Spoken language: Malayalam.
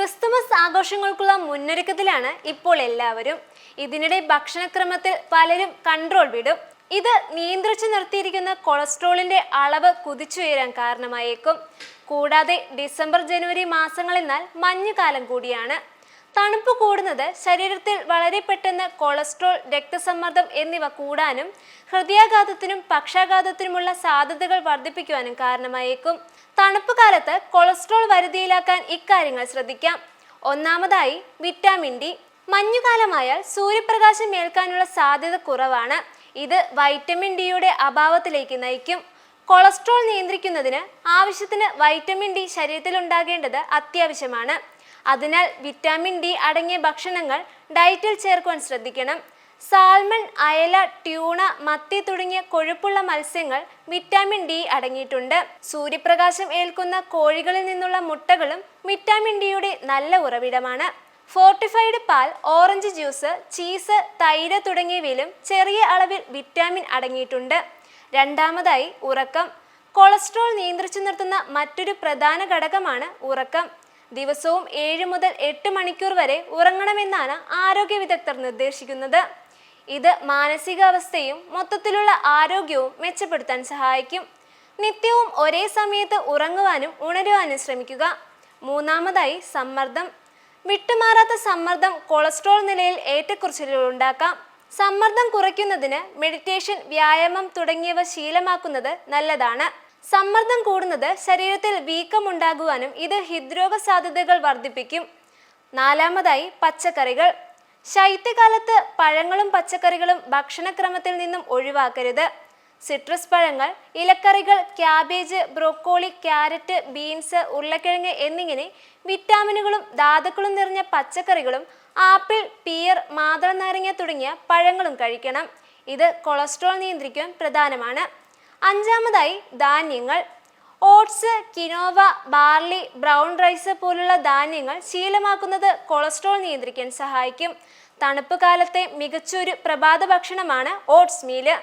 ക്രിസ്തുമസ് ആഘോഷങ്ങൾക്കുള്ള മുന്നൊരുക്കത്തിലാണ് ഇപ്പോൾ എല്ലാവരും. ഇതിനിടെ ഭക്ഷണക്രമത്തിൽ പലരും കൺട്രോൾ വിടും. ഇത് നിയന്ത്രിച്ചു നിർത്തിയിരിക്കുന്ന കൊളസ്ട്രോളിന്റെ അളവ് കുതിച്ചുയരാൻ കാരണമായേക്കും. കൂടാതെ ഡിസംബർ ജനുവരി മാസങ്ങളെന്നാൽ മഞ്ഞുകാലം കൂടിയാണ്. തണുപ്പ് കൂടുന്നത് ശരീരത്തിൽ വളരെ പെട്ടെന്ന് കൊളസ്ട്രോൾ, രക്തസമ്മർദ്ദം എന്നിവ കൂടാനും ഹൃദയാഘാതത്തിനും പക്ഷാഘാതത്തിനുമുള്ള സാധ്യതകൾ വർദ്ധിപ്പിക്കുവാനും കാരണമായേക്കും. തണുപ്പ് കാലത്ത് കൊളസ്ട്രോൾ വരുതിയിലാക്കാൻ ഇക്കാര്യങ്ങൾ ശ്രദ്ധിക്കാം. ഒന്നാമതായി വിറ്റാമിൻ ഡി. മഞ്ഞുകാലമായാൽ സൂര്യപ്രകാശം ഏൽക്കാനുള്ള സാധ്യത കുറവാണ്. ഇത് വൈറ്റമിൻ ഡിയുടെ അഭാവത്തിലേക്ക് നയിക്കും. കൊളസ്ട്രോൾ നിയന്ത്രിക്കുന്നതിന് ആവശ്യത്തിന് വൈറ്റമിൻ ഡി ശരീരത്തിൽ ഉണ്ടാകേണ്ടത് അത്യാവശ്യമാണ്. അതിനാൽ വിറ്റാമിൻ ഡി അടങ്ങിയ ഭക്ഷണങ്ങൾ ഡയറ്റിൽ ചേർക്കുവാൻ ശ്രദ്ധിക്കണം. സാൽമൺ, അയല, ട്യൂണ, മത്തി തുടങ്ങിയ കൊഴുപ്പുള്ള മത്സ്യങ്ങൾ വിറ്റാമിൻ ഡി അടങ്ങിയിട്ടുണ്ട്. സൂര്യപ്രകാശം ഏൽക്കുന്ന കോഴികളിൽ നിന്നുള്ള മുട്ടകളും വിറ്റാമിൻ ഡിയുടെ നല്ല ഉറവിടമാണ്. ഫോർട്ടിഫൈഡ് പാൽ, ഓറഞ്ച് ജ്യൂസ്, ചീസ്, തൈര് തുടങ്ങിയവയിലും ചെറിയ അളവിൽ വിറ്റാമിൻ അടങ്ങിയിട്ടുണ്ട്. രണ്ടാമതായി ഉറക്കം. കൊളസ്ട്രോൾ നിയന്ത്രിച്ചു നിർത്തുന്ന മറ്റൊരു പ്രധാന ഘടകമാണ് ഉറക്കം. ദിവസവും 7 മുതൽ 8 മണിക്കൂർ വരെ ഉറങ്ങണമെന്നാണ് ആരോഗ്യ വിദഗ്ധർ നിർദ്ദേശിക്കുന്നത്. ഇത് മാനസികാവസ്ഥയും മൊത്തത്തിലുള്ള ആരോഗ്യവും മെച്ചപ്പെടുത്താൻ സഹായിക്കും. നിത്യവും ഒരേ സമയത്ത് ഉറങ്ങുവാനും ഉണരുവാനും ശ്രമിക്കുക. മൂന്നാമതായി സമ്മർദ്ദം. വിട്ടുമാറാത്ത സമ്മർദ്ദം കൊളസ്ട്രോൾ നിലയിൽ ഏറ്റക്കുറച്ചിലുകൾ ഉണ്ടാക്കാം. സമ്മർദ്ദം കുറയ്ക്കുന്നതിന് മെഡിറ്റേഷൻ, വ്യായാമം തുടങ്ങിയവ ശീലമാക്കുന്നത് നല്ലതാണ്. സമ്മർദ്ദം കൂടുന്നത് ശരീരത്തിൽ വീക്കം ഉണ്ടാകുവാനും ഇത് ഹൃദ്രോഗ സാധ്യതകൾ വർദ്ധിപ്പിക്കും. നാലാമതായി പച്ചക്കറികൾ. ശൈത്യകാലത്ത് പഴങ്ങളും പച്ചക്കറികളും ഭക്ഷണക്രമത്തിൽ നിന്നും ഒഴിവാക്കരുത്. സിട്രസ് പഴങ്ങൾ, ഇലക്കറികൾ, ക്യാബേജ്, ബ്രോക്കോളി, ക്യാരറ്റ്, ബീൻസ്, ഉരുളക്കിഴങ്ങ് എന്നിങ്ങനെ വിറ്റാമിനുകളും ധാതുക്കളും നിറഞ്ഞ പച്ചക്കറികളും ആപ്പിൾ, പിയർ, മാതളനാരങ്ങ തുടങ്ങിയ പഴങ്ങളും കഴിക്കണം. ഇത് കൊളസ്ട്രോൾ നിയന്ത്രിക്കാൻ പ്രധാനമാണ്. അഞ്ചാമതായി ധാന്യങ്ങൾ. Oats, quinoa, barley, brown rice പോലുള്ള ധാന്യങ്ങൾ ശീലമാക്കുന്നത് കൊളസ്ട്രോൾ നിയന്ത്രിക്കാൻ സഹായിക്കും. തണുപ്പ് കാലത്തെ മികച്ചൊരു പ്രഭാത ഭക്ഷണമാണ് ഓട്സ് മീല്.